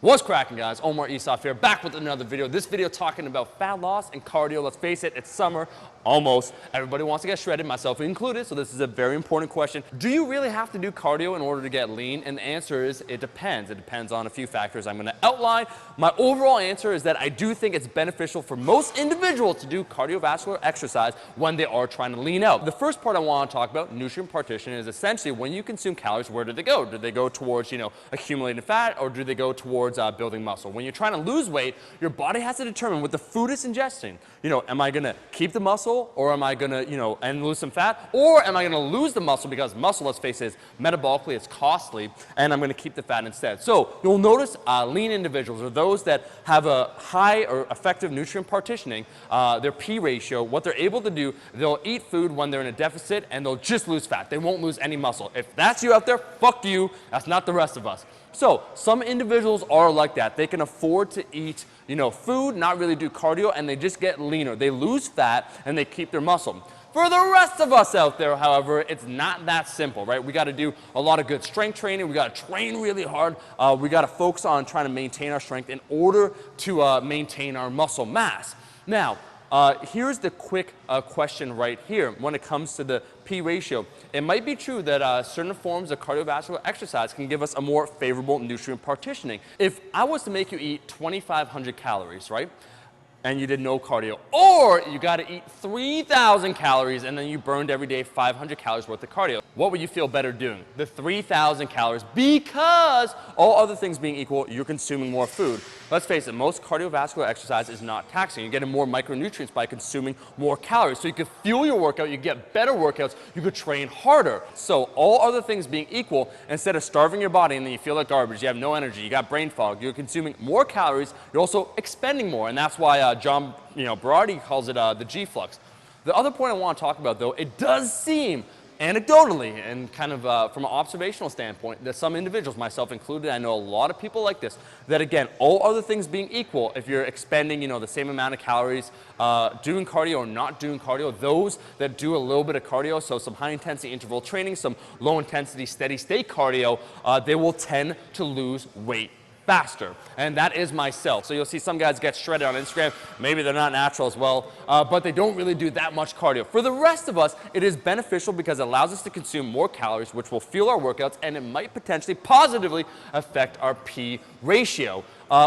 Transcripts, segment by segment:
What's cracking, guys? Omar Isaf here, back with another video. This video talking about fat loss and cardio. Let's face it, it's summer, almost. Everybody wants to get shredded, myself included, so this is a very important question. Do you really have to do cardio in order to get lean? And the answer is, it depends. It depends on a few factors I'm going to outline. My overall answer is that I do think it's beneficial for most individuals to do cardiovascular exercise when they are trying to lean out. The first part I want to talk about, nutrient partitioning, is essentially when you consume calories, where do they go? Do they go towards, accumulating fat, or do they go towards building muscle? When you're trying to lose weight, your body has to determine what the food is ingesting. Am I going to keep the muscle, or am I going to, and lose some fat, or am I going to lose the muscle because muscle, let's face it, is metabolically, it's costly, and I'm going to keep the fat instead. So you'll notice lean individuals, or those that have a high or effective nutrient partitioning, their P ratio, what they're able to do, they'll eat food when they're in a deficit, and they'll just lose fat. They won't lose any muscle. If that's you out there, fuck you. That's not the rest of us. So some individuals are like that. They can afford to eat, food, not really do cardio, and they just get leaner. They lose fat and they keep their muscle. For the rest of us out there, however, it's not that simple, right? We got to do a lot of good strength training. We got to train really hard. We got to focus on trying to maintain our strength in order to maintain our muscle mass. Now, here's the quick question right here when it comes to the P ratio. It might be true that certain forms of cardiovascular exercise can give us a more favorable nutrient partitioning. If I was to make you eat 2,500 calories, right? And you did no cardio, or you got to eat 3,000 calories and then you burned every day 500 calories worth of cardio. What would you feel better doing? The 3,000 calories, because all other things being equal, you're consuming more food. Let's face it, most cardiovascular exercise is not taxing. You're getting more micronutrients by consuming more calories. So you could fuel your workout, you get better workouts, you could train harder. So all other things being equal, instead of starving your body and then you feel like garbage, you have no energy, you got brain fog, you're consuming more calories, you're also expending more. And that's why John Berardi calls it the G-flux. The other point I want to talk about, though, it does seem anecdotally and kind of from an observational standpoint that some individuals, myself included, I know a lot of people like this, that again, all other things being equal, if you're expending the same amount of calories, doing cardio or not doing cardio, those that do a little bit of cardio, so some high intensity interval training, some low intensity steady state cardio, they will tend to lose weight faster. And that is myself. So you'll see some guys get shredded on Instagram. Maybe they're not natural as well, but they don't really do that much cardio. For the rest of us, it is beneficial because it allows us to consume more calories, which will fuel our workouts, and it might potentially positively affect our P ratio.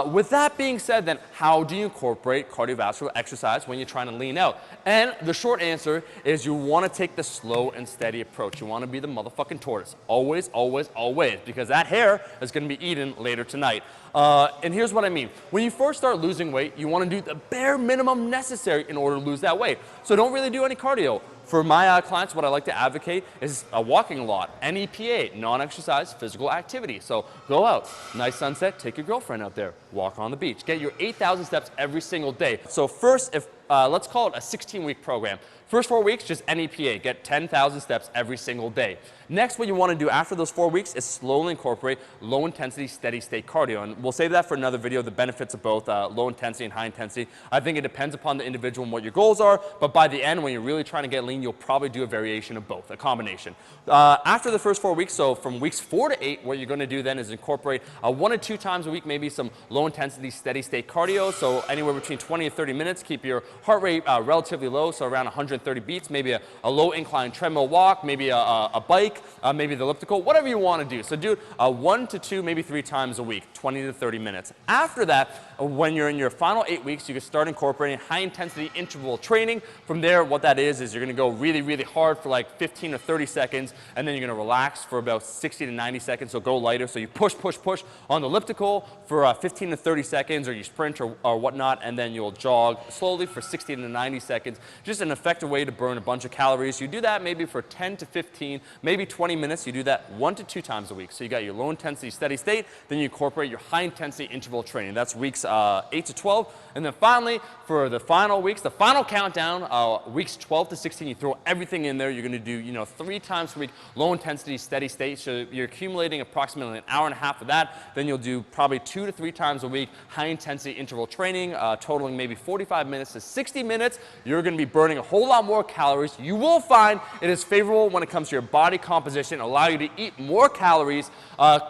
With that being said, then, how do you incorporate cardiovascular exercise when you're trying to lean out? And the short answer is you want to take the slow and steady approach. You want to be the motherfucking tortoise. Always, always, always. Because that hair is going to be eaten later tonight. And here's what I mean. When you first start losing weight, you want to do the bare minimum necessary in order to lose that weight. So don't really do any cardio. For my clients, what I like to advocate is walking a lot, NEPA, non-exercise physical activity. So go out, nice sunset, take your girlfriend out there, walk on the beach, get your 8,000 steps every single day. So first, let's call it a 16-week program. First 4 weeks, just NEPA, get 10,000 steps every single day. Next, what you want to do after those 4 weeks is slowly incorporate low intensity, steady state cardio. And we'll save that for another video, the benefits of both low intensity and high intensity. I think it depends upon the individual and what your goals are, but by the end, when you're really trying to get lean, you'll probably do a variation of both, a combination. After the first 4 weeks, so from weeks 4 to 8, what you're going to do then is incorporate 1 to 2 times a week, maybe some low intensity, steady state cardio. So anywhere between 20 and 30 minutes, keep your heart rate relatively low, so around 130 beats, maybe a low incline treadmill walk, maybe a bike, maybe the elliptical, whatever you want to do. So do 1 to 2, maybe 3 times a week, 20 to 30 minutes. After that, when you're in your final 8 weeks, you can start incorporating high intensity interval training. From there, what that is you're going to go really, really hard for like 15 or 30 seconds, and then you're going to relax for about 60 to 90 seconds, so go lighter. So you push, push, push on the elliptical for 15 to 30 seconds, or you sprint or whatnot, and then you'll jog slowly for 60 to 90 seconds. Just an effective way to burn a bunch of calories. You do that maybe for 10 to 15, maybe 20 minutes. You do that 1 to 2 times a week. So you got your low intensity steady state, then you incorporate your high intensity interval training. That's weeks 8 to 12. And then finally, for the final weeks, the final countdown, weeks 12 to 16, you throw everything in there. You're going to do 3 times a week, low intensity steady state. So you're accumulating approximately an hour and a half of that. Then you'll do probably 2 to 3 times a week, high intensity interval training, totaling maybe 45 minutes to 60 minutes. You're going to be burning a whole lot lot more calories. You will find it is favorable when it comes to your body composition, allow you to eat more calories.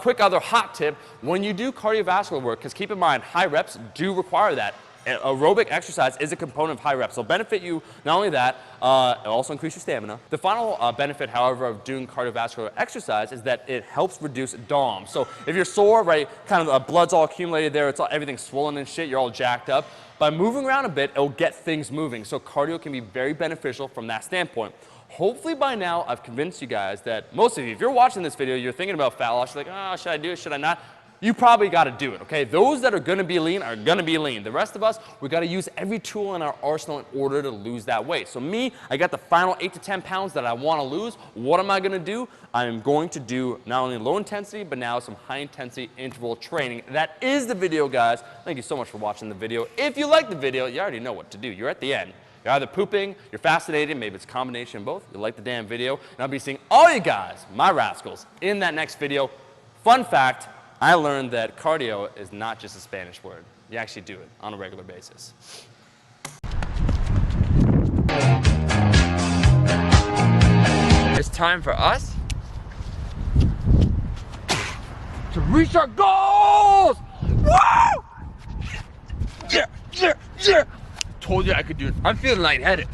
Quick other hot tip, when you do cardiovascular work, because keep in mind, high reps do require that. Aerobic exercise is a component of high reps. It'll benefit you, not only that, it'll also increase your stamina. The final benefit, however, of doing cardiovascular exercise is that it helps reduce DOM. So if you're sore, right, kind of blood's all accumulated there, everything's swollen and shit, you're all jacked up. By moving around a bit, it'll get things moving. So cardio can be very beneficial from that standpoint. Hopefully by now, I've convinced you guys that most of you, if you're watching this video, you're thinking about fat loss, you're like, oh, should I do it, should I not? You probably got to do it, okay? Those that are going to be lean are going to be lean. The rest of us, we got to use every tool in our arsenal in order to lose that weight. So me, I got the final 8 to 10 pounds that I want to lose. What am I going to do? I am going to do not only low intensity, but now some high intensity interval training. That is the video, guys. Thank you so much for watching the video. If you like the video, you already know what to do. You're at the end. You're either pooping, you're fascinated, maybe it's a combination of both. You like the damn video. And I'll be seeing all you guys, my rascals, in that next video. Fun fact, I learned that cardio is not just a Spanish word. You actually do it on a regular basis. It's time for us to reach our goals! Woo! Yeah, yeah, yeah! Told you I could do it. I'm feeling lightheaded.